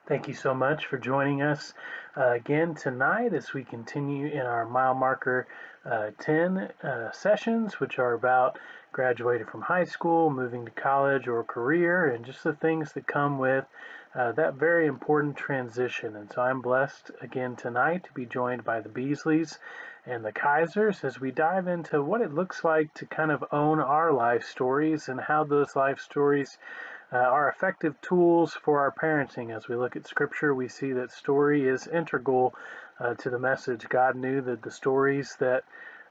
Thank you so much for joining us again tonight as we continue in our mile marker 10 sessions, which are about graduating from high school, moving to college or career, and just the things that come with that very important transition. And so I'm blessed again tonight to be joined by the Beasleys and the Kaisers as we dive into what it looks like to kind of own our life stories and how those life stories are effective tools for our parenting. As we look at Scripture, we see that story is integral to the message. God knew that the stories that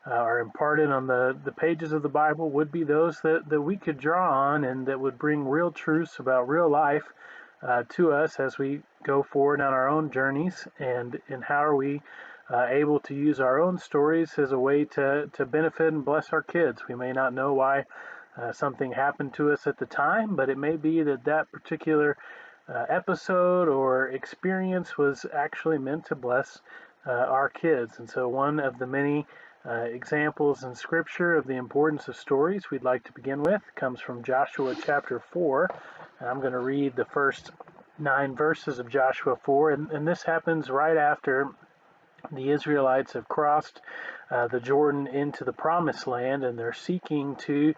are imparted on the pages of the Bible would be those that we could draw on and that would bring real truths about real life to us as we go forward on our own journeys. And how are we able to use our own stories as a way to benefit and bless our kids? We may not know why something happened to us at the time, but it may be that that particular episode or experience was actually meant to bless our kids. And so, one of the many examples in Scripture of the importance of stories we'd like to begin with comes from Joshua chapter 4. And I'm going to read the first 9 verses of Joshua 4, and this happens right after the Israelites have crossed the Jordan into the promised land, and they're seeking to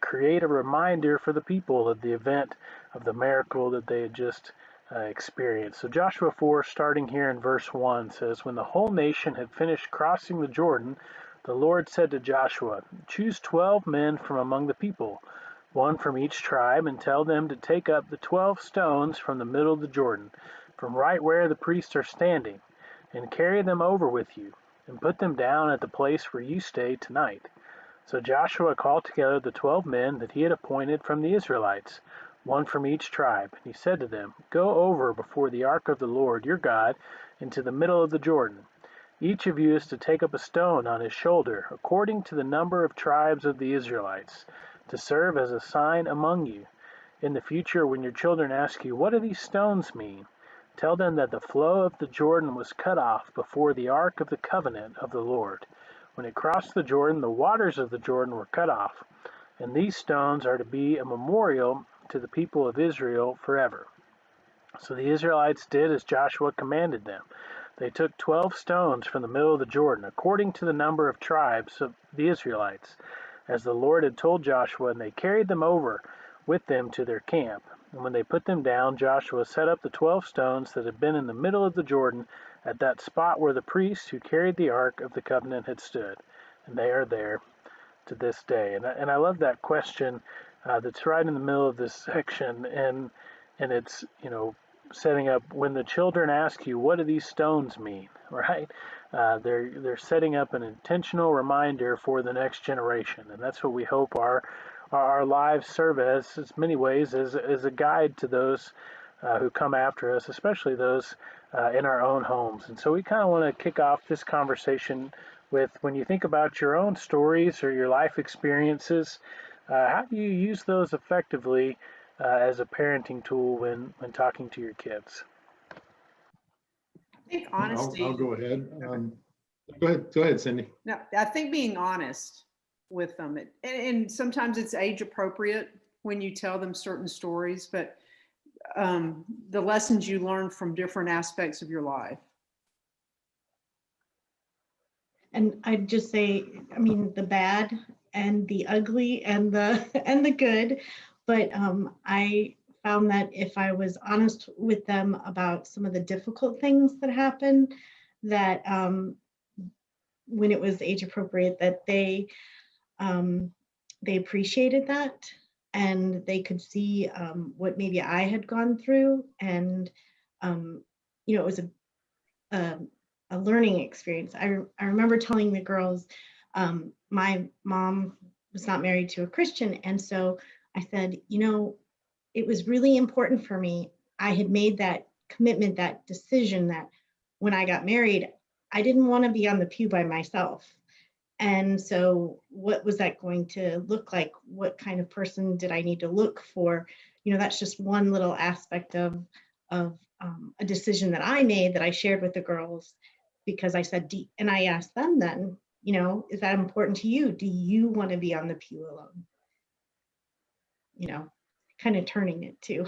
create a reminder for the people of the event of the miracle that they had just experienced. So Joshua 4, starting here in verse 1, says, "When the whole nation had finished crossing the Jordan, the Lord said to Joshua, 'Choose 12 men from among the people, one from each tribe, and tell them to take up the 12 stones from the middle of the Jordan, from right where the priests are standing, and carry them over with you, and put them down at the place where you stay tonight.' So Joshua called together the 12 men that he had appointed from the Israelites, one from each tribe. And he said to them, 'Go over before the ark of the Lord your God into the middle of the Jordan. Each of you is to take up a stone on his shoulder, according to the number of tribes of the Israelites, to serve as a sign among you. In the future, when your children ask you, 'What do these stones mean?' tell them that the flow of the Jordan was cut off before the ark of the covenant of the Lord. When it crossed the Jordan, the waters of the Jordan were cut off, and these stones are to be a memorial to the people of Israel forever.' So the Israelites did as Joshua commanded them. They took 12 stones from the middle of the Jordan, according to the number of tribes of the Israelites, as the Lord had told Joshua, and they carried them over with them to their camp. And when they put them down, Joshua set up the 12 stones that had been in the middle of the Jordan at that spot where the priests who carried the ark of the covenant had stood. And they are there to this day." And I love that question that's right in the middle of this section, and it's setting up when the children ask you, "What do these stones mean?" Right? They're setting up an intentional reminder for the next generation, and that's what we hope our lives serve as many ways as a guide to those who come after us, especially those in our own homes. And so we kind of want to kick off this conversation with, when you think about your own stories or your life experiences, how do you use those effectively as a parenting tool when talking to your kids? I think I'll honesty. go ahead. Okay. Go ahead, Cindy. No, I think being honest with them, and sometimes it's age appropriate when you tell them certain stories, but the lessons you learn from different aspects of your life. And I'd just say, I mean, the bad and the ugly and the and the good, but I found that if I was honest with them about some of the difficult things that happened, that when it was age appropriate, that they appreciated that, and they could see what maybe I had gone through, and it was a a learning experience. I remember telling the girls, my mom was not married to a Christian. And so I said, it was really important for me. I had made that commitment, that decision that when I got married, I didn't want to be on the pew by myself. And so what was that going to look like? What kind of person did I need to look for? That's just one little aspect of a decision that I made that I shared with the girls, because I said, and I asked them then, is that important to you? Do you want to be on the pew alone? Kind of turning it too.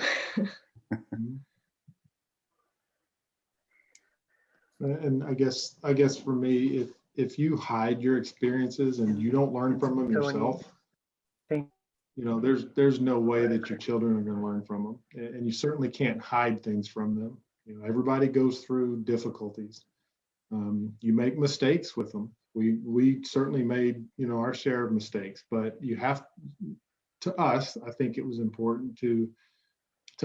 And I guess for me, if you hide your experiences and you don't learn from them So when you yourself, think, you know, there's no way that your children are going to learn from them, and you certainly can't hide things from them. You know, everybody goes through difficulties. You make mistakes with them. We certainly made, you know, our share of mistakes, but you have, to us, I think it was important to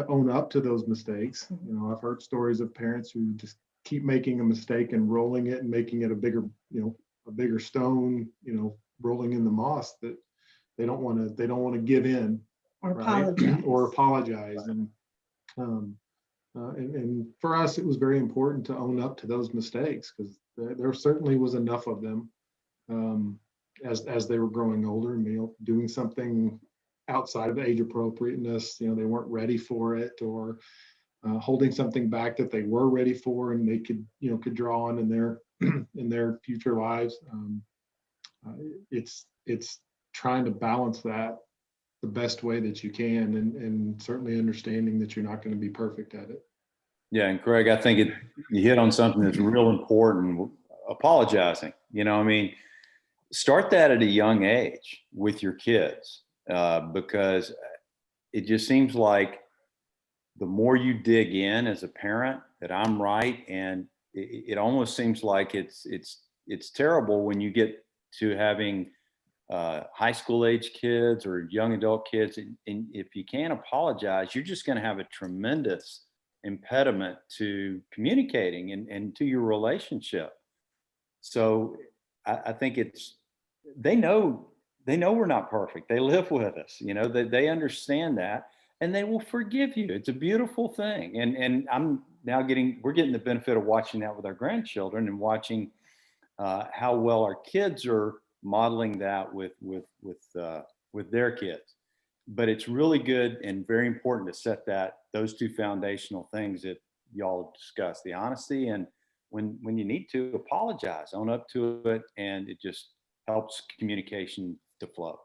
own up to those mistakes. You know, I've heard stories of parents who just keep making a mistake and rolling it and making it a bigger, you know, a bigger stone, you know, rolling in the moss, that they don't want to give in, Or right? apologize. Or apologize. Um, and for us, it was very important to own up to those mistakes, because there certainly was enough of them, as they were growing older, and, you know, doing something outside of age appropriateness. You know, they weren't ready for it, or holding something back that they were ready for, and they could, you know, could draw on in their in their future lives. Uh, it's trying to balance that the best way that you can, and certainly understanding that you're not going to be perfect at it. Yeah, and Craig, I think you hit on something that's real important. Apologizing. You know, I mean, start that at a young age with your kids, because it just seems like the more you dig in as a parent that I'm right, and it almost seems like it's terrible when you get to having high school age kids or young adult kids, and if you can't apologize, you're just going to have a tremendous impediment to communicating and to your relationship. So I think they know we're not perfect. They live with us, you know, they understand that, and they will forgive you. It's a beautiful thing. And we're getting the benefit of watching that with our grandchildren, and watching how well our kids are modeling that with their kids. But it's really good and very important to set those two foundational things that y'all have discussed: the honesty, and when you need to apologize, own up to it, and it just helps communication to flow.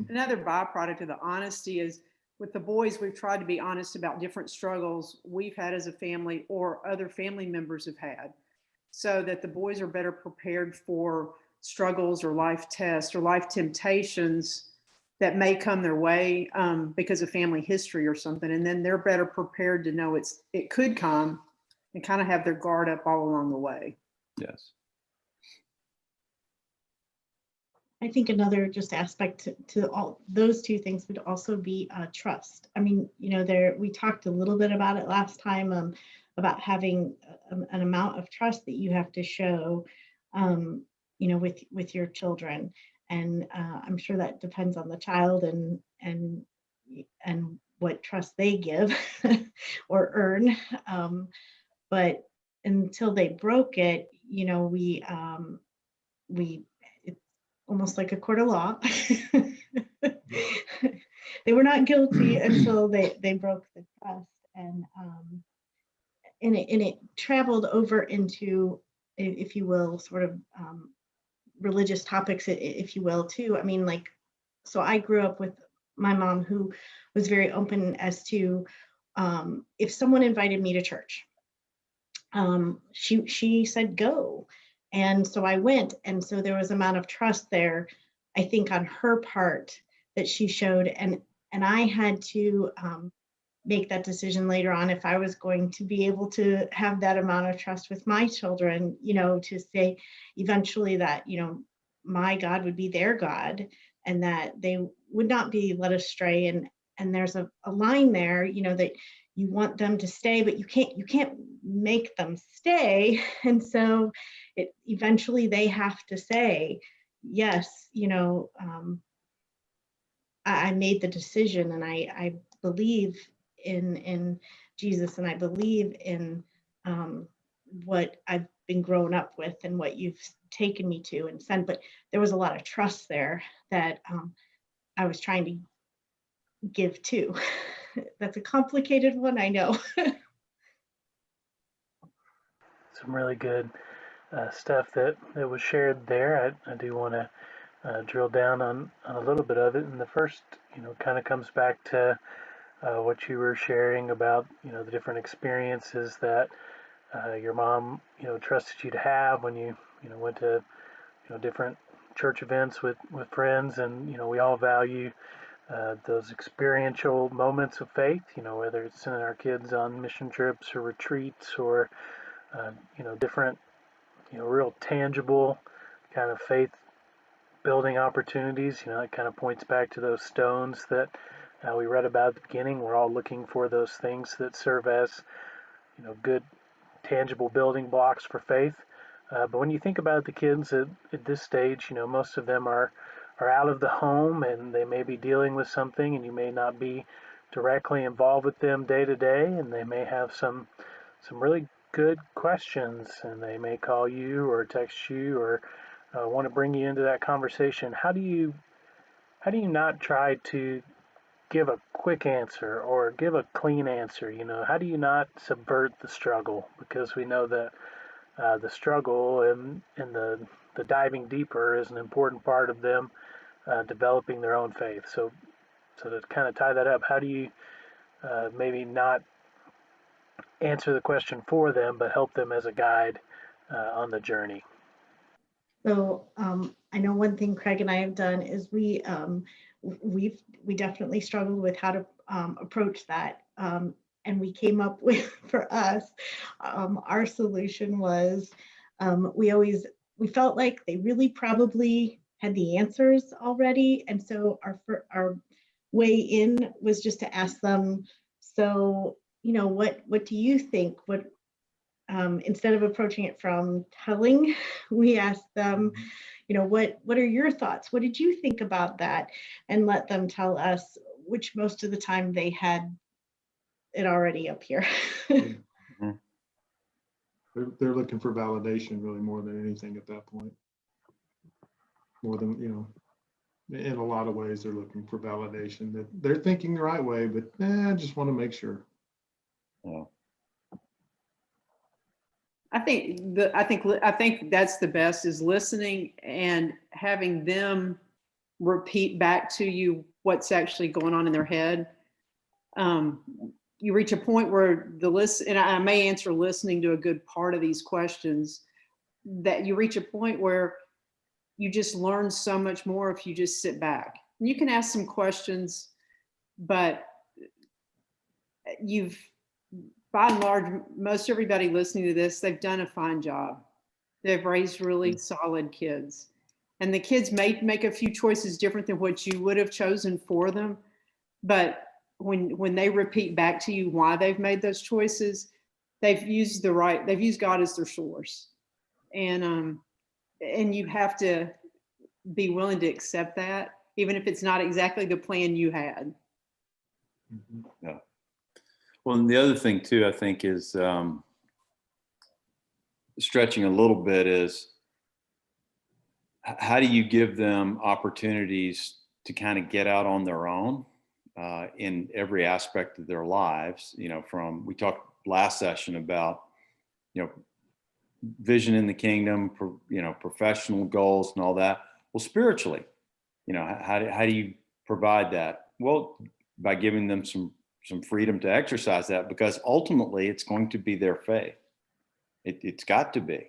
Another byproduct of the honesty is, with the boys, we've tried to be honest about different struggles we've had as a family or other family members have had, so that the boys are better prepared for struggles or life tests or life temptations that may come their way, because of family history or something. And then they're better prepared to know it could come, and kind of have their guard up all along the way. Yes. I think another just aspect to all those two things would also be trust. I mean, you know, we talked a little bit about it last time, about having an amount of trust that you have to show, you know, with your children. And I'm sure that depends on the child and what trust they give or earn. But until they broke it, you know, we it's almost like a court of law. They were not guilty until they broke the trust, and it traveled over into, if you will, sort of religious topics, if you will, too. I mean, like, so I grew up with my mom, who was very open as to, if someone invited me to church, she said go, and so I went. And so there was amount of trust there, I think, on her part, that she showed, and I had to make that decision later on if I was going to be able to have that amount of trust with my children, you know, to say eventually that, you know, my God would be their God, and that they would not be led astray. And there's a line there, you know, that you want them to stay, but you can't make them stay. And so eventually they have to say, yes, you know, I made the decision, and I believe in Jesus, and I believe in what I've been grown up with and what you've taken me to and sent. But there was a lot of trust there that I was trying to give to. That's a complicated one, I know. some really good stuff that was shared there. I do want to drill down on a little bit of it. And the first, kind of comes back to what you were sharing about, the different experiences that your mom, trusted you to have when you, went to, different church events with friends. And, we all value those experiential moments of faith, whether it's sending our kids on mission trips or retreats or, different, real tangible kind of faith building opportunities. It kind of points back to those stones that we read about at the beginning. We're all looking for those things that serve as, good tangible building blocks for faith. But when you think about the kids at this stage, most of them are out of the home and they may be dealing with something, and you may not be directly involved with them day to day, and they may have some really good questions, and they may call you or text you or want to bring you into that conversation. How do you not try to give a quick answer or give a clean answer? How do you not subvert the struggle? Because we know that the struggle and the diving deeper is an important part of them developing their own faith. So to kind of tie that up, how do you maybe not answer the question for them, but help them as a guide on the journey? So I know one thing Craig and I have done is we definitely struggled with how to approach that, and we came up with, for us, our solution was we felt like they really probably had the answers already, and so our way in was just to ask them, so what do you think? What instead of approaching it from telling, we asked them, what are your thoughts? What did you think about that? And let them tell us, which most of the time they had it already up here. Mhm. They're looking for validation really more than anything at that point. More than, in a lot of ways, they're looking for validation that they're thinking the right way, but I just want to make sure. Yeah. I think that's the best, is listening and having them repeat back to you what's actually going on in their head. You reach a point where and I may answer listening to a good part of these questions, that you reach a point where you just learn so much more if you just sit back. You can ask some questions, but by and large, most everybody listening to this, they've done a fine job. They've raised really solid kids. And the kids may make a few choices different than what you would have chosen for them. But when they repeat back to you why they've made those choices, they've used God as their source. And you have to be willing to accept that, even if it's not exactly the plan you had. Mhm. Yeah. Well, and the other thing too, I think, is stretching a little bit, is how do you give them opportunities to kind of get out on their own in every aspect of their lives? We talked last session about, vision in the kingdom, professional goals and all that. Well, spiritually, how do you provide that? Well, by giving them some freedom to exercise that, because ultimately it's going to be their faith. It's got to be.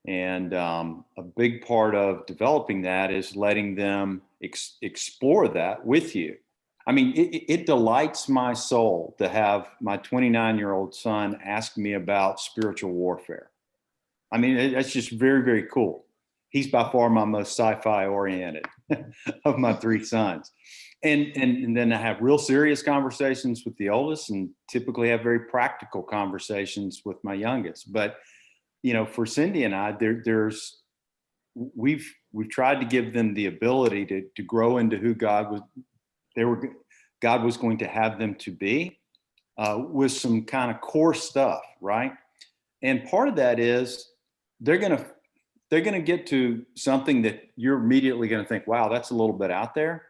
And a big part of developing that is letting them explore that with you. I mean, it delights my soul to have my 29-year-old son ask me about spiritual warfare. I mean, that's just very, very cool. He's by far my most sci-fi oriented of my three sons. And then I have real serious conversations with the oldest, and typically have very practical conversations with my youngest. But, for Cindy and I, we've tried to give them the ability to grow into who God was going to have them to be, with some kind of core stuff, right? And part of that is they're going to get to something that you're immediately going to think, wow, that's a little bit out there,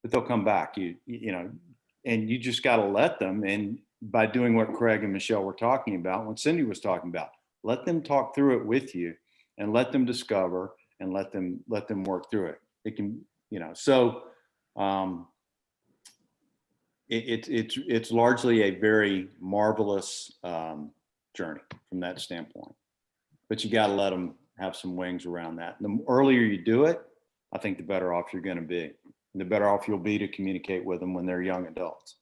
but they'll come back, and you just got to let them. And by doing what Craig and Michelle were talking about, what Cindy was talking about, let them talk through it with you, and let them discover, and let them work through it. It can, so it's largely a very marvelous journey from that standpoint. But you got to let them have some wings around that. And the earlier you do it, I think the better off you're going to be. And the better off you'll be to communicate with them when they're young adults.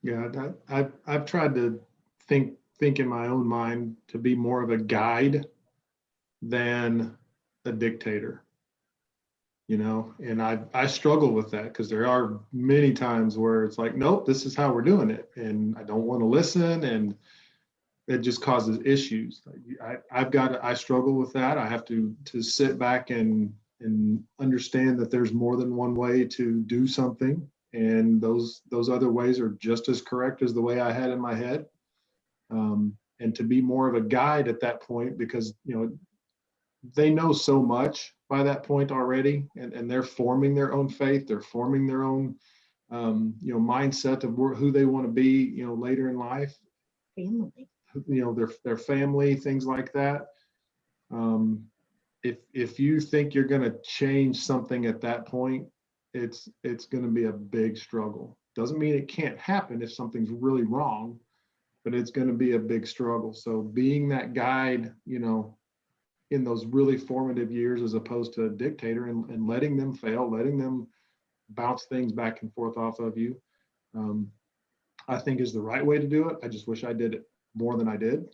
Yeah, I've tried to think in my own mind to be more of a guide than a dictator, you know, and I struggle with that because there are many times where it's like, nope, this is how we're doing it, and I don't want to listen, and it just causes issues. I struggle with that. I have to sit back and understand that there's more than one way to do something, and those other ways are just as correct as the way I had in my head. And to be more of a guide at that point, because, you know, they know so much by that point already, and they're forming their own faith. They're forming their own, you know, mindset of who they want to be, you know, later in life. Family. You know, their family, things like that. If you think you're going to change something at that point, it's going to be a big struggle. Doesn't mean it can't happen if something's really wrong, but it's going to be a big struggle. So being that guide, you know, in those really formative years, as opposed to a dictator, and letting them fail, letting them bounce things back and forth off of you, I think is the right way to do it. I just wish I did it more than I did.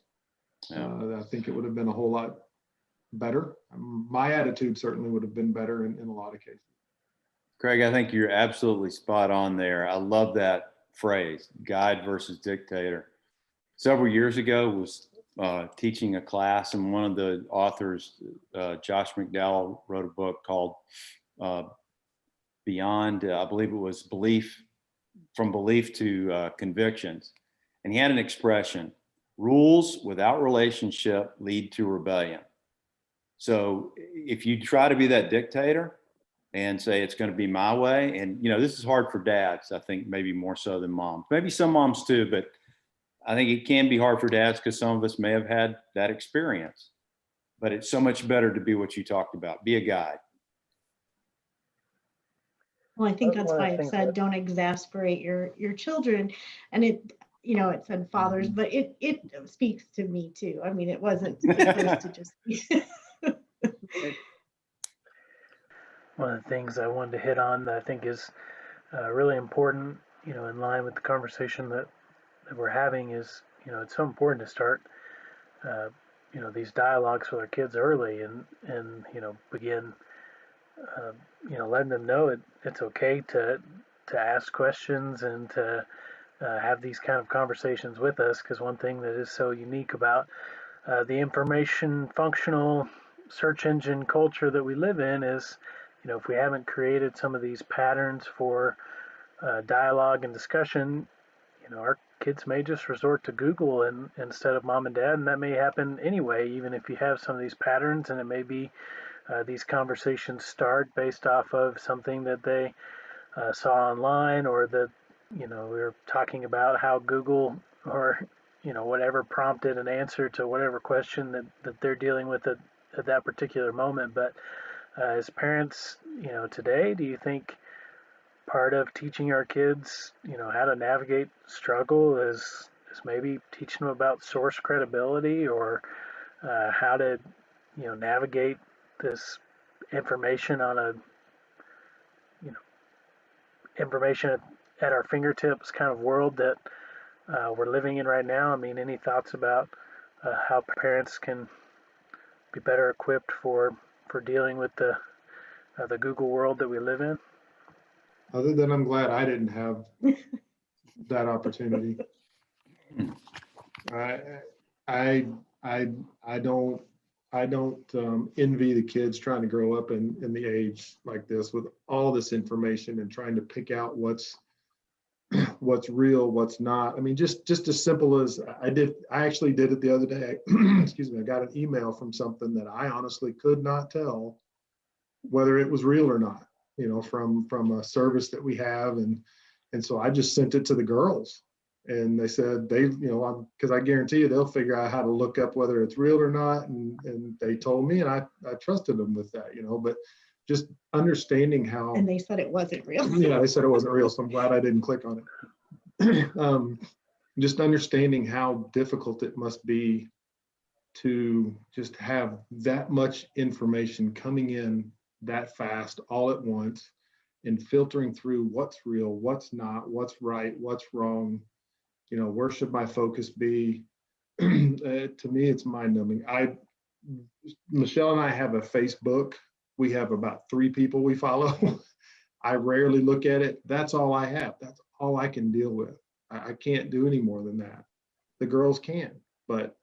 Yeah. I think it would have been a whole lot better. My attitude certainly would have been better in a lot of cases. Craig, I think you're absolutely spot on there. I love that phrase, guide versus dictator. Several years ago, was teaching a class, and one of the authors, Josh McDowell, wrote a book called Beyond, I believe it was From Belief to Convictions. And he had an expression, rules without relationship lead to rebellion. So if you try to be that dictator and say it's going to be my way, and, you know, this is hard for dads, I think, maybe more so than moms, maybe some moms too, but I think it can be hard for dads because some of us may have had that experience. But it's so much better to be what you talked about, be a guide. Well, I think that's One of why the it things said that- don't exasperate your children. And it, you know, it said fathers, but it speaks to me too. I mean, it wasn't supposed to just be. One of the things I wanted to hit on that I think is really important, you know, in line with the conversation that we're having is, you know, it's so important to start, you know, these dialogues with our kids early, and you know, begin, you know, letting them know it's okay to ask questions and to have these kind of conversations with us. Because one thing that is so unique about the information functional search engine culture that we live in is, you know, if we haven't created some of these patterns for dialogue and discussion, you know, our kids may just resort to Google instead of mom and dad, and that may happen anyway, even if you have some of these patterns, and it may be these conversations start based off of something that they saw online, or that, you know, we were talking about how Google, or, you know, whatever prompted an answer to whatever question that they're dealing with at that particular moment. But as parents, you know, today, do you think part of teaching our kids, you know, how to navigate struggle is maybe teaching them about source credibility, or how to, you know, navigate this information on a, you know, information at our fingertips kind of world that we're living in right now? I mean, any thoughts about how parents can be better equipped for dealing with the Google world that we live in? Other than I'm glad I didn't have that opportunity. I don't envy the kids trying to grow up in the age like this with all this information and trying to pick out what's real, what's not. I mean, just as simple as I actually did it the other day. Excuse me. I got an email from something that I honestly could not tell whether it was real or not, you know, from a service that we have. And so I just sent it to the girls, and they said you know, because I guarantee you they'll figure out how to look up whether it's real or not. And they told me, and I trusted them with that, you know, but just understanding how. And they said it wasn't real. Yeah, they said it wasn't real. So I'm glad I didn't click on it. just understanding how difficult it must be to just have that much information coming in that fast all at once, and filtering through what's real, what's not, what's right, what's wrong. Where should my focus be? To me, it's mind numbing. Michelle and I have a Facebook. We have about 3 people we follow. I rarely look at it. That's all I have. That's all I can deal with. I can't do any more than that. The girls can, but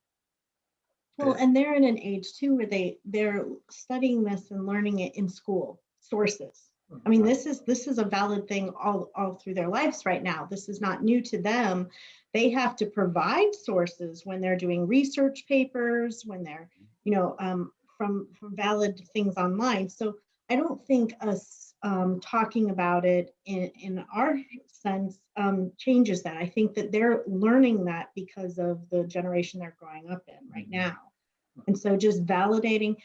Well, and they're in an age too where they're studying this and learning it in school, sources. I mean, this is a valid thing all through their lives right now. This is not new to them. They have to provide sources when they're doing research papers, when they're, from valid things online. So I don't think us talking about it in our sense changes that. I think that they're learning that because of the generation they're growing up in right now. And so just validating,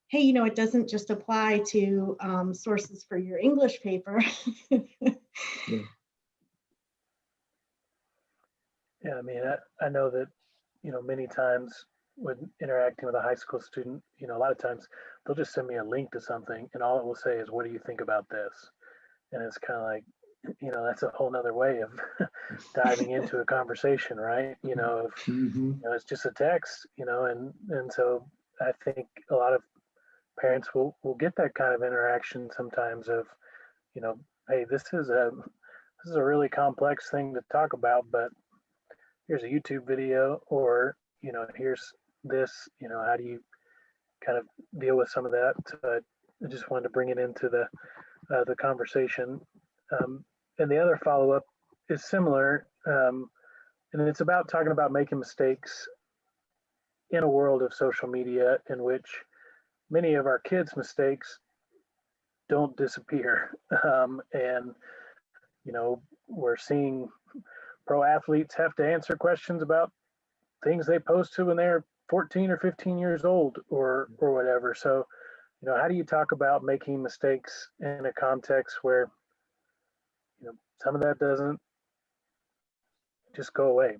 hey, it doesn't just apply to sources for your English paper. Yeah, I mean, I know that, many times when interacting with a high school student, a lot of times they'll just send me a link to something and all it will say is, what do you think about this? And it's kind of like, that's a whole nother way of diving into a conversation, right? It's just a text, and so I think a lot of parents will get that kind of interaction sometimes of, hey, this is a really complex thing to talk about, but here's a YouTube video, or here's this, how do you kind of deal with some of that? So I just wanted to bring it into the conversation. And the other follow up is similar, and it's about talking about making mistakes in a world of social media in which many of our kids' mistakes don't disappear. And, we're seeing pro athletes have to answer questions about things they posted when they're 14 or 15 years old or whatever. So, how do you talk about making mistakes in a context where, some of that doesn't just go away?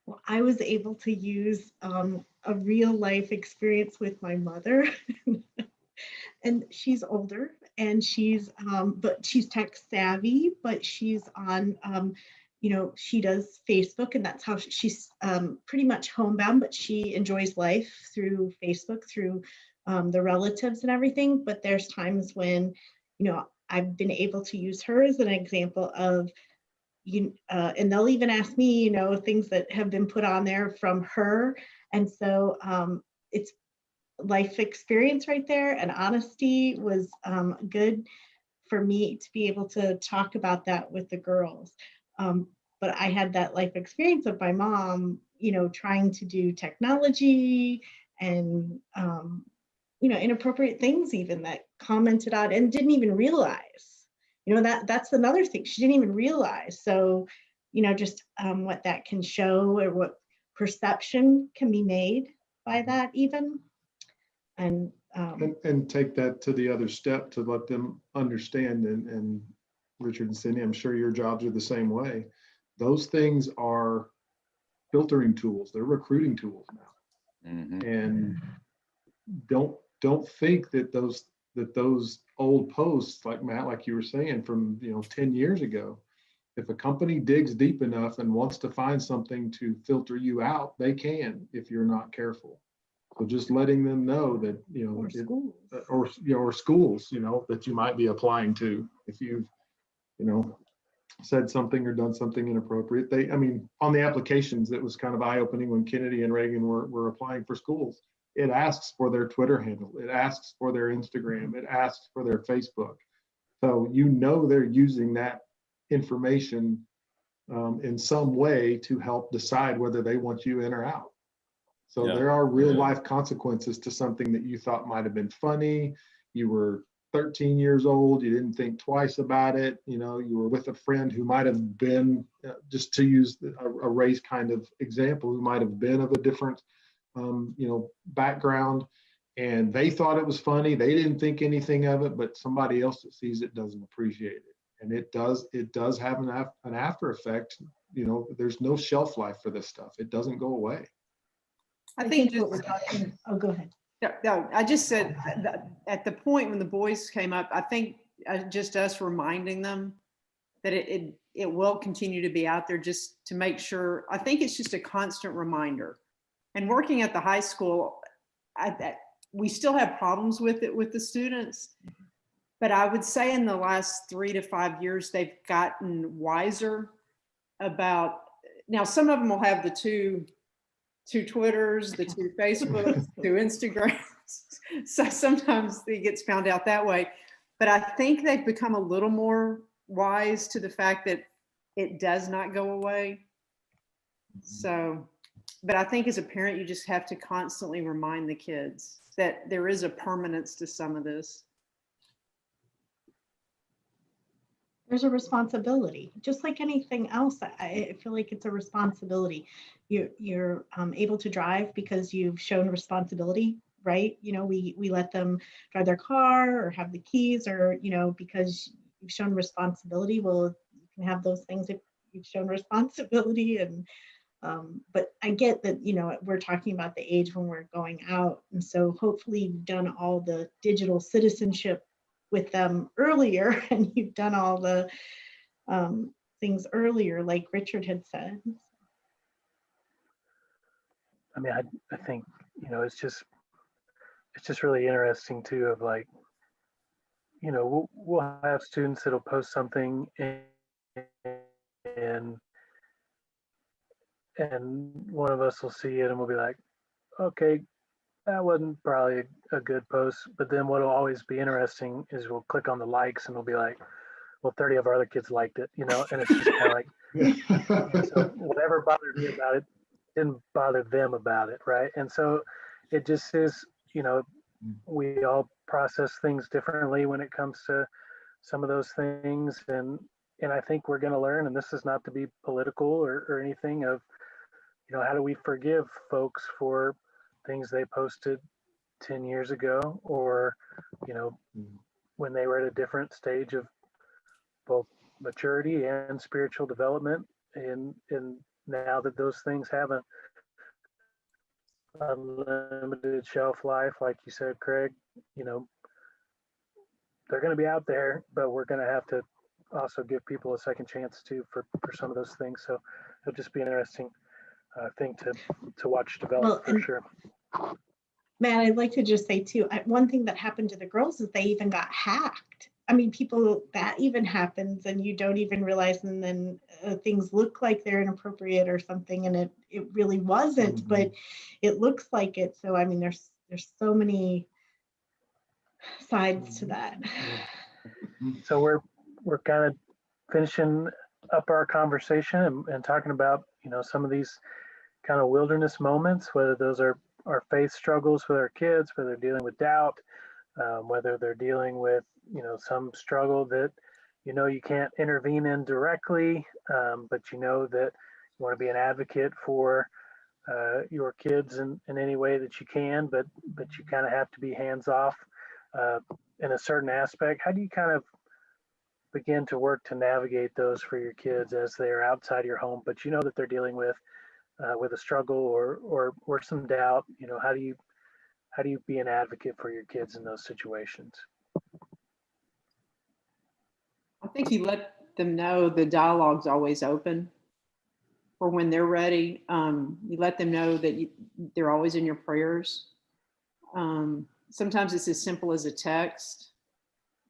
Well, I was able to use a real life experience with my mother. And she's older and but she's tech savvy, but she's on, she does Facebook, and that's how she's pretty much homebound, but she enjoys life through Facebook, through the relatives and everything. But there's times when, I've been able to use her as an example of, and they'll even ask me, things that have been put on there from her. And so it's life experience right there, and honesty was good for me to be able to talk about that with the girls. But I had that life experience of my mom, trying to do technology and, inappropriate things even that commented on and didn't even realize, that's another thing. She didn't even realize. So, just what that can show or what perception can be made by that even. And take that to the other step to let them understand, and Richard and Cindy, I'm sure your jobs are the same way. Those things are filtering tools. They're recruiting tools now. And don't think that those old posts, like Matt, like you were saying, from 10 years ago, if a company digs deep enough and wants to find something to filter you out, they can if you're not careful. So just letting them know that, or schools, that you might be applying to, if you've, said something or done something inappropriate. On the applications, it was kind of eye-opening when Kennedy and Reagan were applying for schools. It asks for their Twitter handle. It asks for their Instagram. It asks for their Facebook. So, they're using that information in some way to help decide whether they want you in or out. So there are real life consequences to something that you thought might have been funny. You were 13 years old. You didn't think twice about it. You were with a friend who might have been, just to use a race kind of example, who might have been of a different, background, and they thought it was funny. They didn't think anything of it, but somebody else that sees it doesn't appreciate it. And it does have an after effect. There's no shelf life for this stuff. It doesn't go away. I think what we're talking. Oh, go ahead. no, I just said that at the point when the boys came up, I think just us reminding them that it will continue to be out there, just to make sure. I think it's just a constant reminder. And working at the high school, we still have problems with it with the students, but I would say in the last 3 to 5 years, they've gotten wiser about. Now, some of them will have the two Twitters, the two Facebooks, two Instagrams. So sometimes it gets found out that way. But I think they've become a little more wise to the fact that it does not go away. So, but I think as a parent, you just have to constantly remind the kids that there is a permanence to some of this. There's a responsibility, just like anything else. I feel like it's a responsibility. You're able to drive because you've shown responsibility, right? We let them drive their car or have the keys, or because you've shown responsibility. Well, you can have those things if you've shown responsibility. And but I get that we're talking about the age when we're going out, and so hopefully you've done all the digital citizenship with them earlier, and you've done all the things earlier, like Richard had said. I mean, I think, it's just really interesting too, of like, we'll have students that'll post something and one of us will see it and we'll be like, okay, that wasn't probably a good post. But then what'll always be interesting is we'll click on the likes and we'll be like, well, 30 of our other kids liked it, and it's just kind of like, so whatever bothered me about it didn't bother them about it, right? And so it just is, we all process things differently when it comes to some of those things, and I think we're going to learn, and this is not to be political or anything, of how do we forgive folks for things they posted 10 years ago, or when they were at a different stage of both maturity and spiritual development, and now that those things have an unlimited shelf life, like you said, Craig, they're going to be out there, but we're going to have to also give people a second chance too for some of those things. So it'll just be an interesting thing to watch develop, for sure. Matt, I'd like to just say too, one thing that happened to the girls is they even got hacked. I mean, that even happens and you don't even realize, and then things look like they're inappropriate or something, and it really wasn't, mm-hmm. But it looks like it. So I mean, there's so many sides to that. So we're kind of finishing up our conversation and talking about some of these kind of wilderness moments, whether those are our faith struggles with our kids, whether they're dealing with doubt, whether they're dealing with some struggle that you can't intervene in directly, but that you want to be an advocate for your kids in any way that you can, but you kind of have to be hands off in a certain aspect. How do you kind of begin to work to navigate those for your kids as they are outside your home, but that they're dealing with a struggle or some doubt? How do you be an advocate for your kids in those situations? I think you let them know the dialogue's always open for when they're ready. You let them know that they're always in your prayers. Sometimes it's as simple as a text.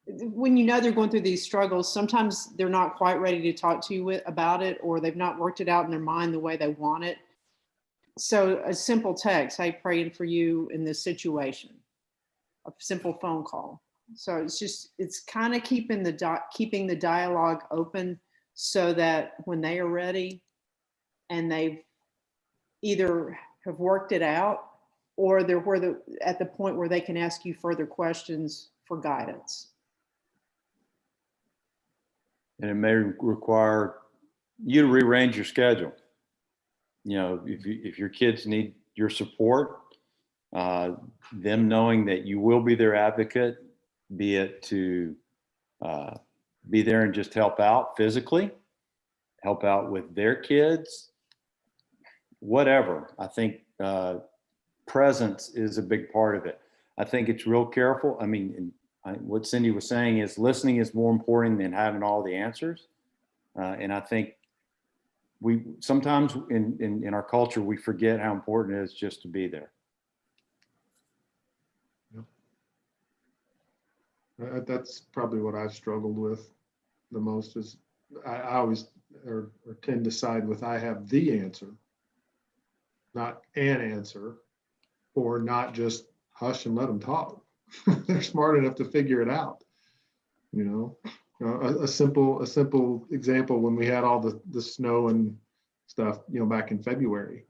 When they're going through these struggles, sometimes they're not quite ready to talk to you about it, or they've not worked it out in their mind the way they want it. So a simple text, hey, praying for you in this situation, a simple phone call. So it's kind of keeping the dialogue open so that when they are ready and they've either have worked it out, or they're at the point where they can ask you further questions for guidance. And it may require you to rearrange your schedule. If your kids need your support, them knowing that you will be their advocate, be it to be there and just help out physically, help out with their kids, whatever. I think presence is a big part of it. I think it's real careful. I mean, what Cindy was saying is listening is more important than having all the answers. And I think we sometimes in our culture, we forget how important it is just to be there. That's probably what I've struggled with the most is I always or tend to side with I have the answer, not an answer, or not just hush and let them talk. They're smart enough to figure it out. A simple example when we had all the snow and stuff, back in February,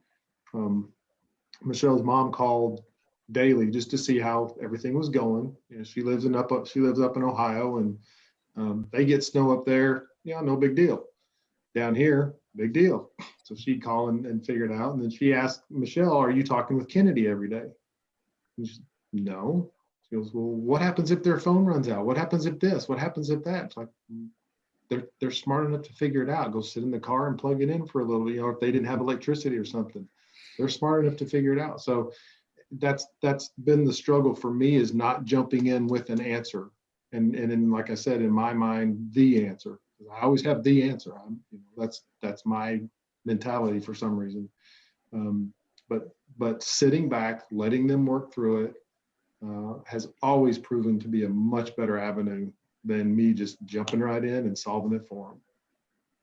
Michelle's mom called daily just to see how everything was going. She lives up in Ohio, and they get snow up there. No big deal. Down here, big deal. So she'd call and figure it out. And then she asked Michelle, "Are you talking with Kennedy every day?" And she, no. She goes, "Well, what happens if their phone runs out? What happens if this? What happens if that?" It's like they're smart enough to figure it out. Go sit in the car and plug it in for a little. If they didn't have electricity or something, they're smart enough to figure it out. So that's been the struggle for me, is not jumping in with an answer. And then, like I said, in my mind, the answer. I always have the answer. That's my mentality for some reason. But sitting back, letting them work through it, has always proven to be a much better avenue than me just jumping right in and solving it for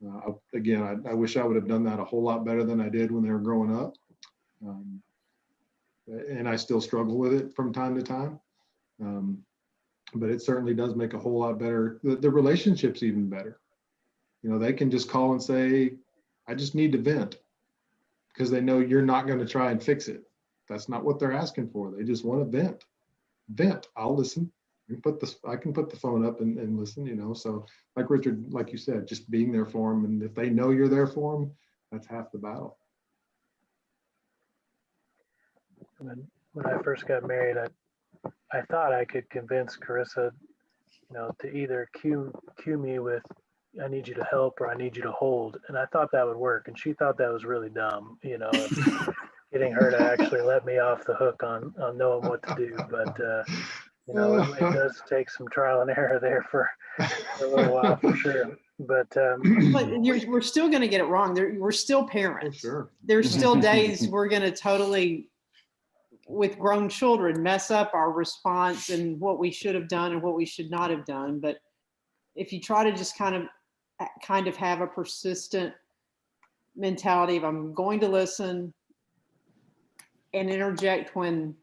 them. Again, I wish I would have done that a whole lot better than I did when they were growing up. And I still struggle with it from time to time. But it certainly does make a whole lot better. The relationship's even better. They can just call and say, "I just need to vent," because they know you're not going to try and fix it. That's not what they're asking for. They just want to vent. Vent. I'll listen. I can put the phone up and listen, So like Richard, like you said, just being there for them. And if they know you're there for them, that's half the battle. When I first got married, I thought I could convince Carissa, to either cue me with, "I need you to help," or "I need you to hold." And I thought that would work. And she thought that was really dumb, getting her to actually let me off the hook on knowing what to do. But, it does take some trial and error there for a little while, for sure. But we're still going to get it wrong. We're still parents. Sure. There's still days we're going to totally, with grown children, mess up our response and what we should have done and what we should not have done. But if you try to just kind of have a persistent mentality of, I'm going to listen and interject when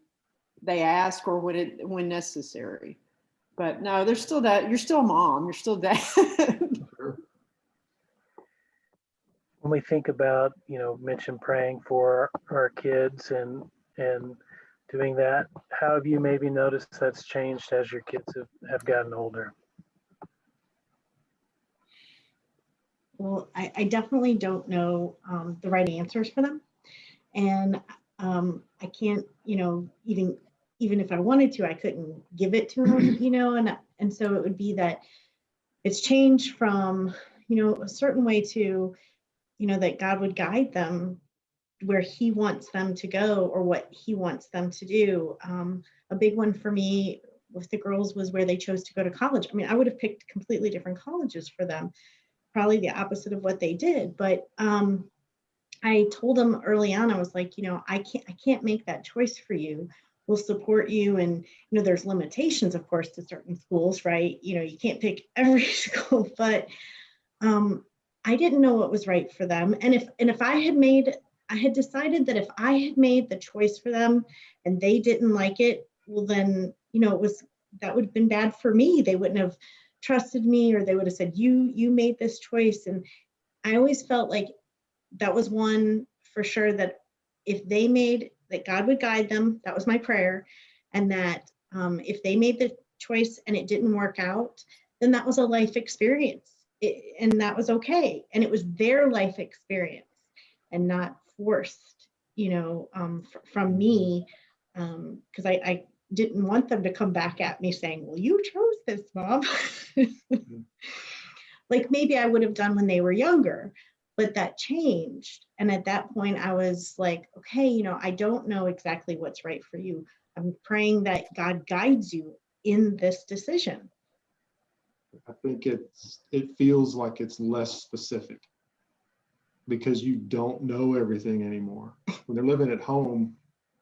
they ask or when necessary. But no, there's still that. You're still mom. You're still dad. Sure. when we think about, mention praying for our kids and doing that, how have you maybe noticed that's changed as your kids have gotten older? Well, I definitely don't know the right answers for them. And I can't, even if I wanted to, I couldn't give it to them, and so it would be that it's changed from, a certain way to, that God would guide them where he wants them to go or what he wants them to do. A big one for me with the girls was where they chose to go to college. I mean, I would have picked completely different colleges for them, probably the opposite of what they did. But I told them early on, I was like, I can't make that choice for you. We'll support you. And, there's limitations, of course, to certain schools, right? You can't pick every school, but I didn't know what was right for them. And if I had decided that if I had made the choice for them and they didn't like it, well, then, that would have been bad for me. They wouldn't have trusted me, or they would have said, you made this choice. And I always felt like that was one for sure, that if they that God would guide them. That was my prayer. And that if they made the choice and it didn't work out, then that was a life experience. And that was okay. And it was their life experience and not forced, from me. Because I didn't want them to come back at me saying, well, you chose this, Mom. like maybe I would have done when they were younger, but that changed. And at that point I was like, okay, I don't know exactly what's right for you. I'm praying that God guides you in this decision. I think it feels like it's less specific because you don't know everything anymore. When they're living at home,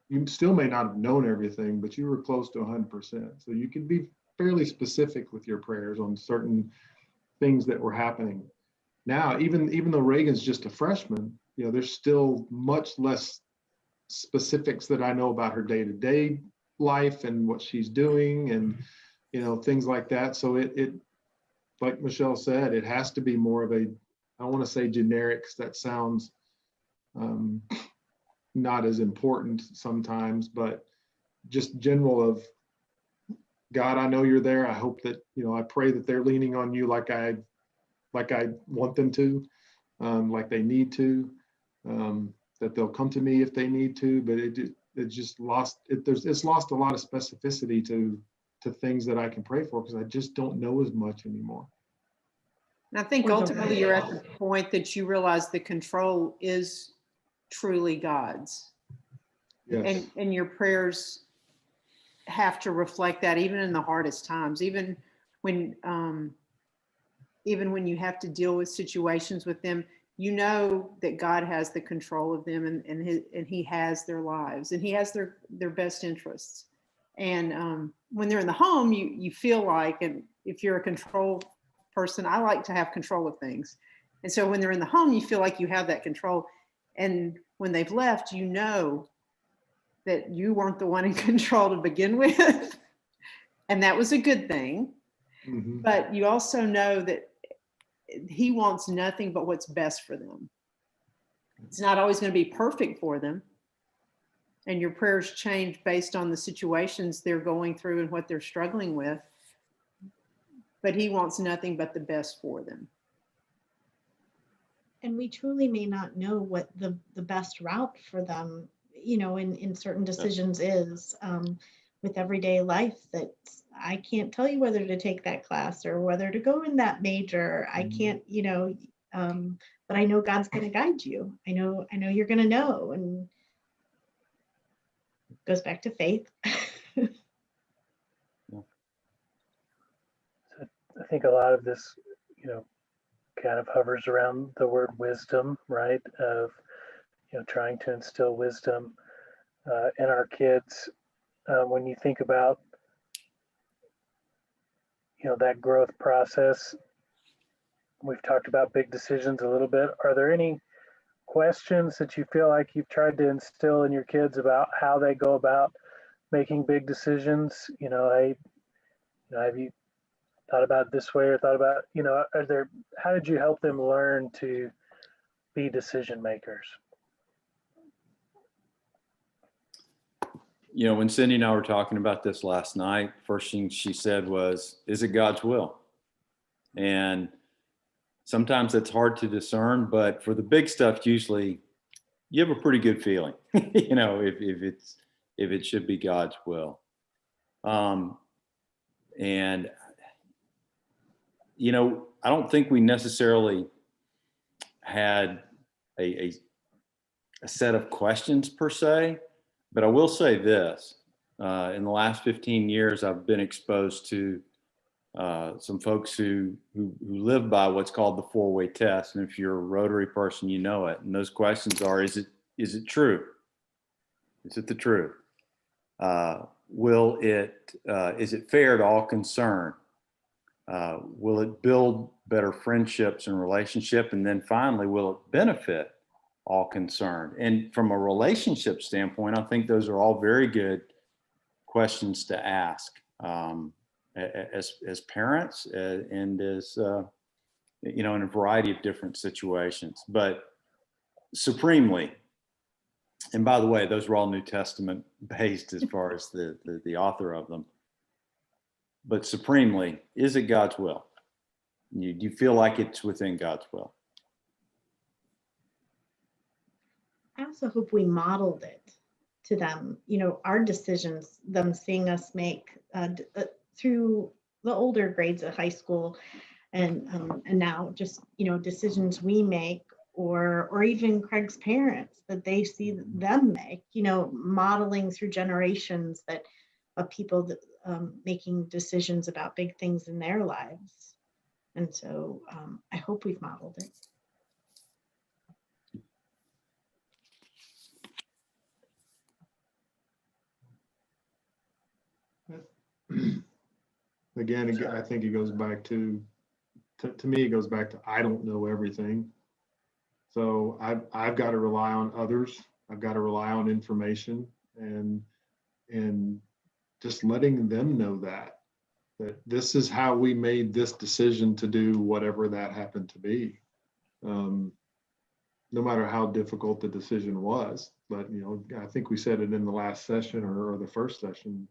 you still may not have known everything, but you were close to 100%. So you can be fairly specific with your prayers on certain things that were happening. Now, even though Reagan's just a freshman, there's still much less specifics that I know about her day-to-day life and what she's doing and things like that. So it like Michelle said, it has to be more of a, I don't want to say generics, that sounds not as important sometimes, but just general of, God, I know you're there. I hope that, I pray that they're leaning on you like I want them to, like they need to, that they'll come to me if they need to, but it's lost a lot of specificity to things that I can pray for because I just don't know as much anymore. And I think ultimately you're at the point that you realize the control is truly God's. Yes. And your prayers have to reflect that even in the hardest times, even when you have to deal with situations with them, that God has the control of them and he has their lives and he has their best interests. And when they're in the home, you feel like, and if you're a control person, I like to have control of things. And so when they're in the home, you feel like you have that control. And when they've left, that you weren't the one in control to begin with. And that was a good thing. Mm-hmm. But you also know that he wants nothing but what's best for them. It's not always going to be perfect for them. And your prayers change based on the situations they're going through and what they're struggling with. But he wants nothing but the best for them. And we truly may not know what the best route for them, in certain decisions is with everyday life, that I can't tell you whether to take that class or whether to go in that major. I can't, but I know God's going to guide you. I know you're going to know. And it goes back to faith. I think a lot of this, kind of hovers around the word wisdom, right? Of, trying to instill wisdom in our kids. When you think about, that growth process, we've talked about big decisions a little bit. Are there any questions that you feel like you've tried to instill in your kids about how they go about making big decisions? Have you thought about it this way or thought about, how did you help them learn to be decision makers? When Cindy and I were talking about this last night, first thing she said was, is it God's will? And sometimes it's hard to discern, but for the big stuff, usually you have a pretty good feeling, if it should be God's will. And I don't think we necessarily had a set of questions per se, but I will say this, in the last 15 years, I've been exposed to some folks who live by what's called the 4-way test. And if you're a Rotary person, you know it. And those questions are, is it true? Is it the truth? Is it fair to all concerned? Will it build better friendships and relationship? And then finally, will it benefit all concerned? And from a relationship standpoint, I think those are all very good questions to ask as parents and as, in a variety of different situations. But supremely, and by the way, those were all New Testament based as far as the author of them. But supremely, is it God's will? Do you feel like it's within God's will? I also hope we modeled it to them, our decisions, them seeing us make through the older grades of high school, and now just, decisions we make, or even Craig's parents that they see them make, modeling through generations that of people that making decisions about big things in their lives. And so I hope we've modeled it. Again, I think it goes back to me, it goes back to, I don't know everything. So I've got to rely on others. I've got to rely on information, and just letting them know that this is how we made this decision to do whatever that happened to be. No matter how difficult the decision was, but I think we said it in the last session or the first session,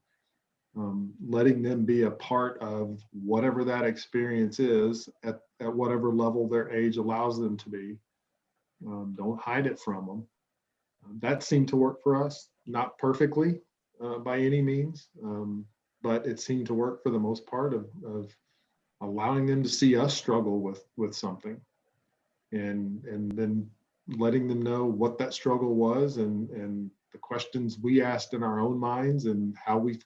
letting them be a part of whatever that experience is at whatever level their age allows them to be. Don't hide it from them. That seemed to work for us, not perfectly by any means, but it seemed to work for the most part of allowing them to see us struggle with something, and then letting them know what that struggle was, and the questions we asked in our own minds, and how we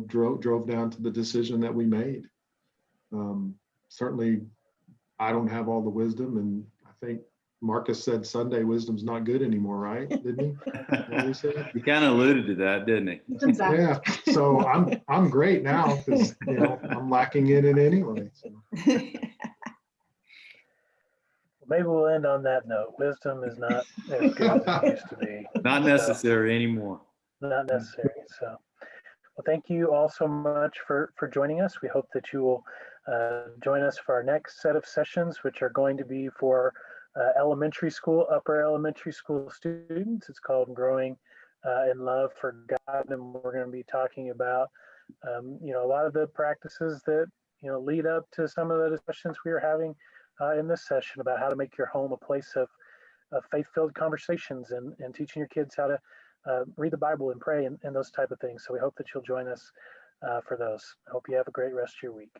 drove down to the decision that we made. Certainly I don't have all the wisdom, and I think Marcus said Sunday wisdom's not good anymore, right? Didn't he? He kind of alluded to that, didn't he? Exactly. Yeah. So I'm great now, because I'm lacking in it anyway. So. Maybe we'll end on that note. Wisdom is not as good as it used to be. Not necessary anymore. Not necessary. So, well, thank you all so much for joining us. We hope that you will join us for our next set of sessions, which are going to be for elementary school, upper elementary school students. It's called Growing in Love for God, and we're going to be talking about a lot of the practices that lead up to some of the discussions we are having in this session about how to make your home a place of faith-filled conversations, and teaching your kids how to read the Bible and pray, and those type of things. So we hope that you'll join us for those. I hope you have a great rest of your week.